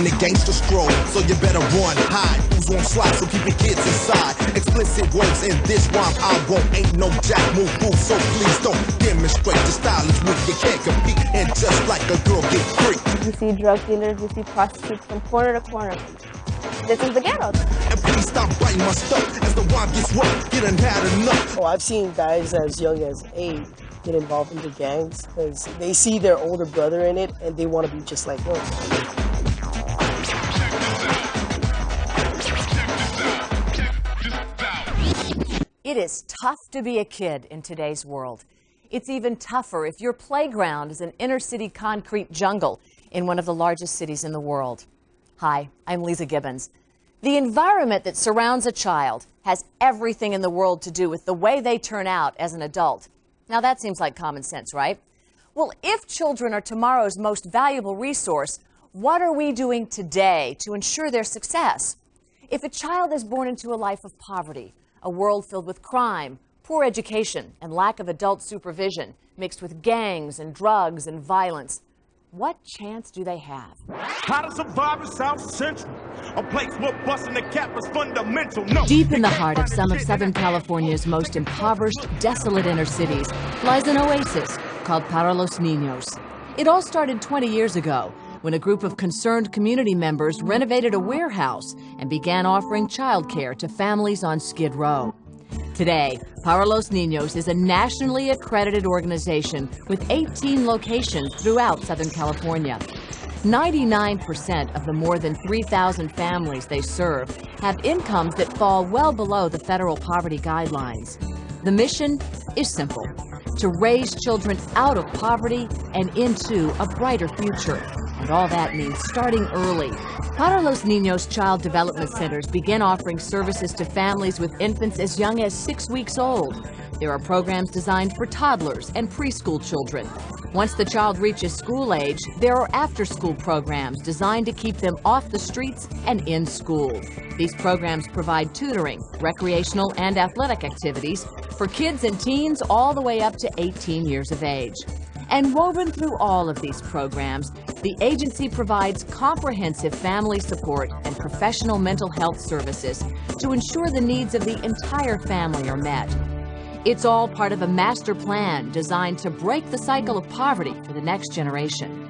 the gangsters stroll, so you better run, hide. Who's on slide, so keep your kids inside. Explicit words in this rhyme I won't. Ain't no jack move, so please don't demonstrate. The style is weak, you can't compete. And just like a girl get free. You see drug dealers, you see prostitutes from corner to corner. This is the ghetto. And please stop biting my stuff as the wine gets rough. You done had enough. Oh, I've seen guys as young as 8 get involved in the gangs because they see their older brother in it and they want to be just like him. It is tough to be a kid in today's world. It's even tougher if your playground is an inner-city concrete jungle in one of the largest cities in the world. Hi, I'm Lisa Gibbons. The environment that surrounds a child has everything in the world to do with the way they turn out as an adult. Now that seems like common sense, right? Well, if children are tomorrow's most valuable resource, what are we doing today to ensure their success? If a child is born into a life of poverty, a world filled with crime, poor education, and lack of adult supervision, mixed with gangs and drugs and violence, what chance do they have? How to survive in South Central, a place where busting the cap is fundamental. No. Deep in the heart of some of Southern California's most impoverished, desolate inner cities lies an oasis called Para los Niños. It all started 20 years ago when a group of concerned community members renovated a warehouse and began offering childcare to families on Skid Row. Today, Para los Niños is a nationally accredited organization with 18 locations throughout Southern California. 99% of the more than 3,000 families they serve have incomes that fall well below the federal poverty guidelines. The mission is simple: to raise children out of poverty and into a brighter future. And all that means starting early. Para los Niños Child Development Centers begin offering services to families with infants as young as 6 weeks old. There are programs designed for toddlers and preschool children. Once the child reaches school age, there are after-school programs designed to keep them off the streets and in school. These programs provide tutoring, recreational and athletic activities for kids and teens all the way up to 18 years of age. And woven through all of these programs, the agency provides comprehensive family support and professional mental health services to ensure the needs of the entire family are met. It's all part of a master plan designed to break the cycle of poverty for the next generation.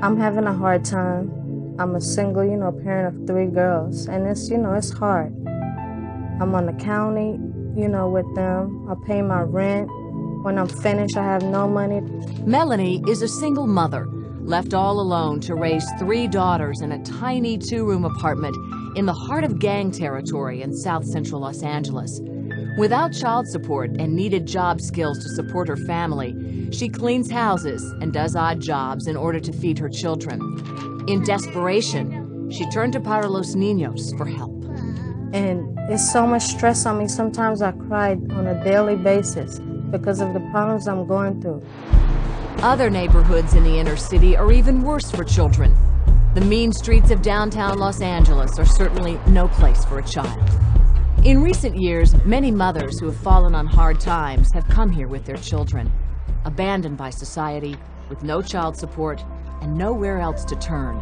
I'm having a hard time. I'm a single, parent of 3 girls, and it's hard. I'm on the county, with them. I pay my rent. When I'm finished, I have no money. Melanie is a single mother, left all alone to raise 3 daughters in a tiny 2-room apartment in the heart of gang territory in South Central Los Angeles. Without child support and needed job skills to support her family, she cleans houses and does odd jobs in order to feed her children. In desperation, she turned to Para los Niños for help. And it's so much stress on me. Sometimes I cry on a daily basis because of the problems I'm going through. Other neighborhoods in the inner city are even worse for children. The mean streets of downtown Los Angeles are certainly no place for a child. In recent years, many mothers who have fallen on hard times have come here with their children, abandoned by society, with no child support and nowhere else to turn.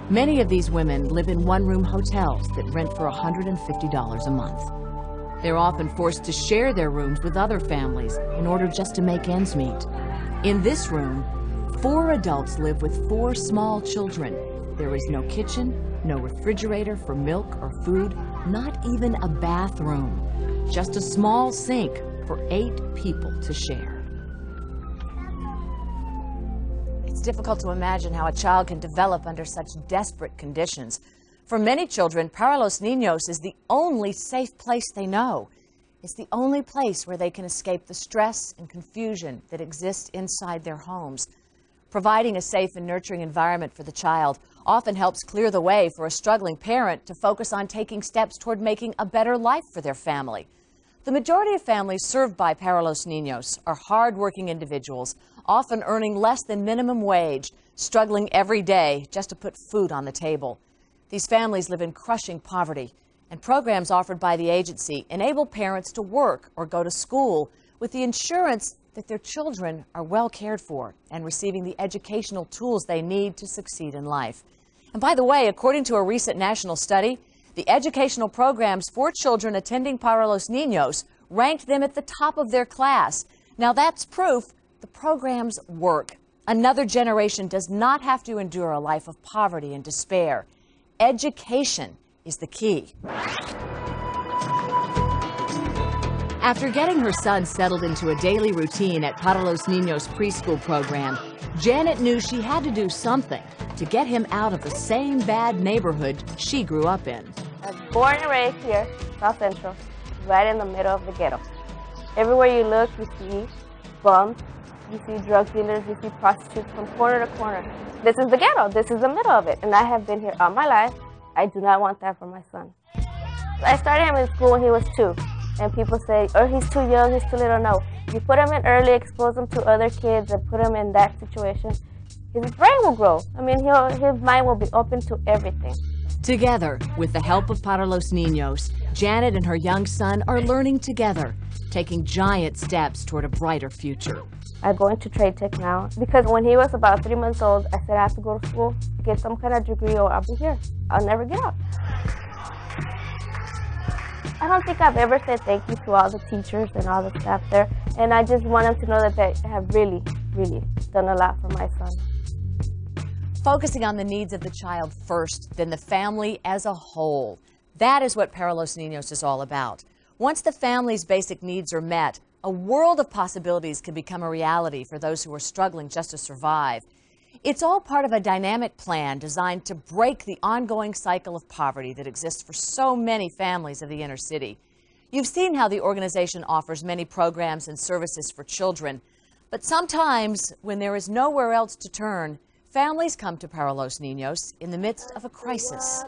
Many of these women live in one-room hotels that rent for $150 a month. They're often forced to share their rooms with other families in order just to make ends meet. In this room, 4 adults live with 4 small children. There is no kitchen, no refrigerator for milk or food, not even a bathroom. Just a small sink for 8 people to share. It's difficult to imagine how a child can develop under such desperate conditions. For many children, Para los Niños is the only safe place they know. It's the only place where they can escape the stress and confusion that exists inside their homes. Providing a safe and nurturing environment for the child often helps clear the way for a struggling parent to focus on taking steps toward making a better life for their family. The majority of families served by Para los Niños are hard-working individuals, often earning less than minimum wage, struggling every day just to put food on the table. These families live in crushing poverty, and programs offered by the agency enable parents to work or go to school with the insurance that their children are well cared for and receiving the educational tools they need to succeed in life. And by the way, according to a recent national study, the educational programs for children attending Para Los Niños ranked them at the top of their class. Now that's proof the programs work. Another generation does not have to endure a life of poverty and despair. Education is the key. After getting her son settled into a daily routine at Para Los Niños preschool program, Janet knew she had to do something to get him out of the same bad neighborhood she grew up in. I was born and raised here, South Central, right in the middle of the ghetto. Everywhere you look, you see bums, you see drug dealers, you see prostitutes from corner to corner. This is the ghetto. This is the middle of it. And I have been here all my life. I do not want that for my son. I started him in school when he was 2. And people say, oh, he's too young, he's too little. No. You put him in early, expose him to other kids, and put him in that situation, his brain will grow. I mean, his mind will be open to everything. Together, with the help of Para Los Niños, Janet and her young son are learning together, taking giant steps toward a brighter future. I go into trade tech now because when he was about 3 months old, I said I have to go to school, get some kind of degree, or I'll be here. I'll never get out. I don't think I've ever said thank you to all the teachers and all the staff there, and I just want them to know that they have really, really done a lot for my son. Focusing on the needs of the child first, then the family as a whole. That is what Para Los Niños is all about. Once the family's basic needs are met, a world of possibilities can become a reality for those who are struggling just to survive. It's all part of a dynamic plan designed to break the ongoing cycle of poverty that exists for so many families of the inner city. You've seen how the organization offers many programs and services for children, but sometimes when there is nowhere else to turn, families come to Para Los Niños in the midst of a crisis.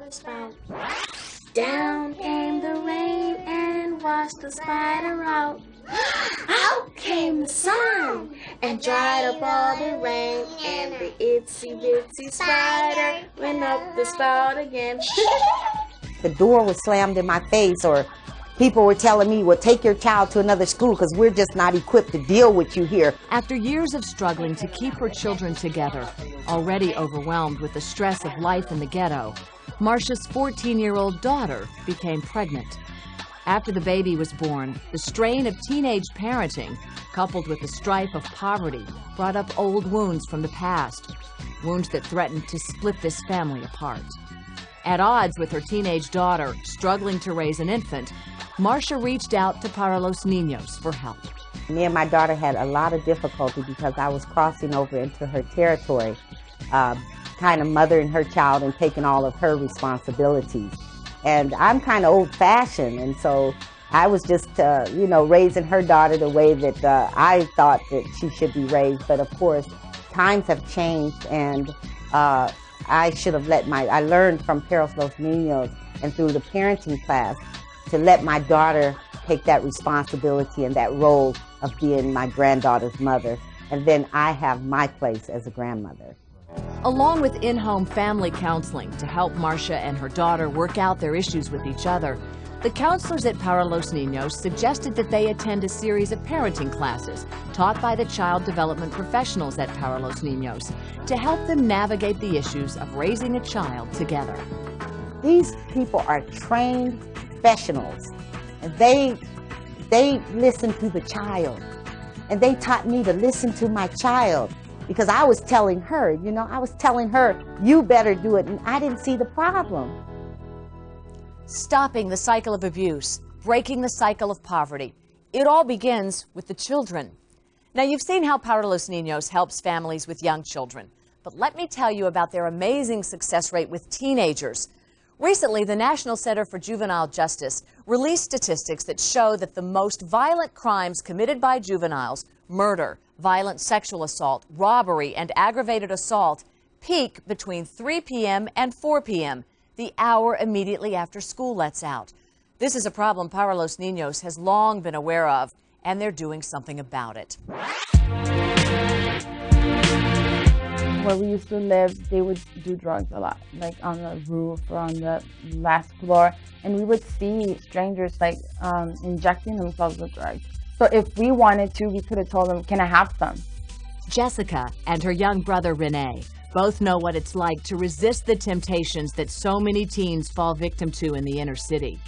Down came the rain and washed the spider out. Out came the sun and dried up all the rain, and the itsy bitsy spider went up the spout again. The door was slammed in my face, or people were telling me, well, take your child to another school because we're just not equipped to deal with you here. After years of struggling to keep her children together, already overwhelmed with the stress of life in the ghetto, Marcia's 14-year-old daughter became pregnant. After the baby was born, the strain of teenage parenting, coupled with the strife of poverty, brought up old wounds from the past, wounds that threatened to split this family apart. At odds with her teenage daughter, struggling to raise an infant, Marcia reached out to Para Los Niños for help. Me and my daughter had a lot of difficulty because I was crossing over into her territory, kind of mothering her child and taking all of her responsibilities. And I'm kind of old-fashioned, and so I was just, raising her daughter the way that I thought that she should be raised. But of course, times have changed, and I should have I learned from Para Los Niños and through the parenting class to let my daughter take that responsibility and that role of being my granddaughter's mother. And then I have my place as a grandmother. Along with in-home family counseling to help Marcia and her daughter work out their issues with each other, the counselors at Para Los Niños suggested that they attend a series of parenting classes taught by the child development professionals at Para Los Niños to help them navigate the issues of raising a child together. These people are trained professionals, and they listen to the child, and they taught me to listen to my child. Because I was telling her, you better do it, and I didn't see the problem. Stopping the cycle of abuse, breaking the cycle of poverty, it all begins with the children. Now, you've seen how Para Los Niños helps families with young children, but let me tell you about their amazing success rate with teenagers. Recently, the National Center for Juvenile Justice released statistics that show that the most violent crimes committed by juveniles, murder, violent sexual assault, robbery, and aggravated assault, peak between 3 p.m. and 4 p.m., the hour immediately after school lets out. This is a problem Para Los Niños has long been aware of, and they're doing something about it. Where we used to live, they would do drugs a lot, like on the roof or on the last floor, and we would see strangers injecting themselves with drugs. So if we wanted to, we could have told them, can I have some? Jessica and her young brother Renee both know what it's like to resist the temptations that so many teens fall victim to in the inner city.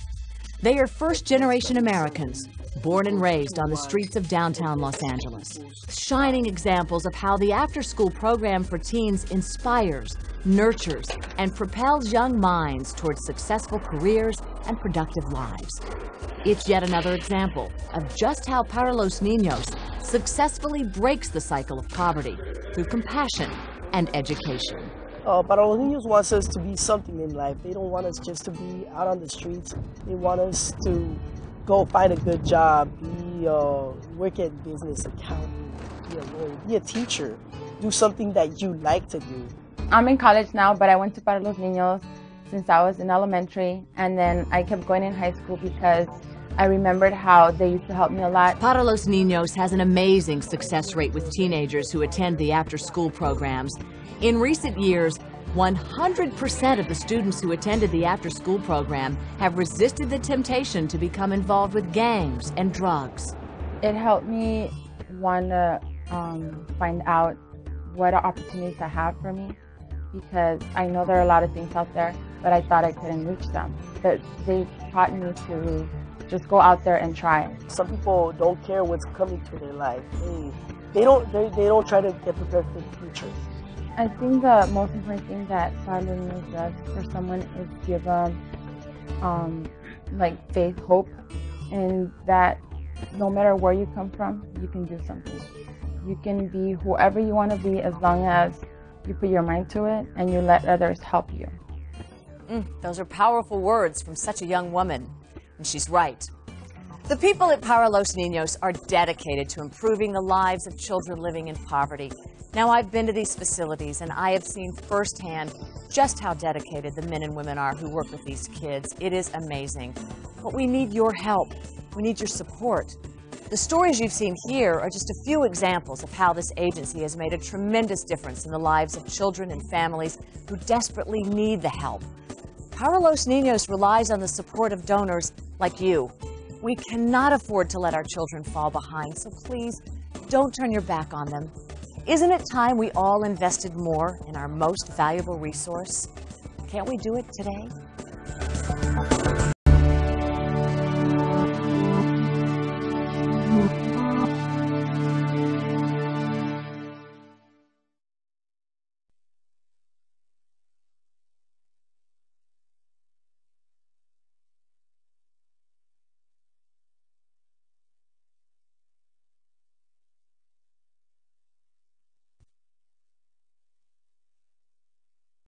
They are first-generation Americans, born and raised on the streets of downtown Los Angeles, shining examples of how the after-school program for teens inspires, nurtures, and propels young minds towards successful careers and productive lives. It's yet another example of just how Para Los Niños successfully breaks the cycle of poverty through compassion and education. Para Los Niños wants us to be something in life. They don't want us just to be out on the streets. They want us to go find a good job, work at business, accounting, be a lawyer, be a teacher, do something that you like to do. I'm in college now, but I went to Para Los Niños since I was in elementary, and then I kept going in high school because I remembered how they used to help me a lot. Para Los Niños has an amazing success rate with teenagers who attend the after-school programs. In recent years, 100% of the students who attended the after-school program have resisted the temptation to become involved with gangs and drugs. It helped me want to find out what opportunities I have for me, because I know there are a lot of things out there, but I thought I couldn't reach them. But they taught me to just go out there and try. Some people don't care what's coming to their life. They don't try to get prepared for the future. I think the most important thing that Para Los Niños does for someone is give them like faith, hope, and that no matter where you come from, you can do something. You can be whoever you want to be as long as you put your mind to it and you let others help you. Those are powerful words from such a young woman, and she's right. The people at Para Los Niños are dedicated to improving the lives of children living in poverty. Now, I've been to these facilities, and I have seen firsthand just how dedicated the men and women are who work with these kids. It is amazing. But we need your help. We need your support. The stories you've seen here are just a few examples of how this agency has made a tremendous difference in the lives of children and families who desperately need the help. Para Los Niños relies on the support of donors like you. We cannot afford to let our children fall behind, so please don't turn your back on them. Isn't it time we all invested more in our most valuable resource? Can't we do it today?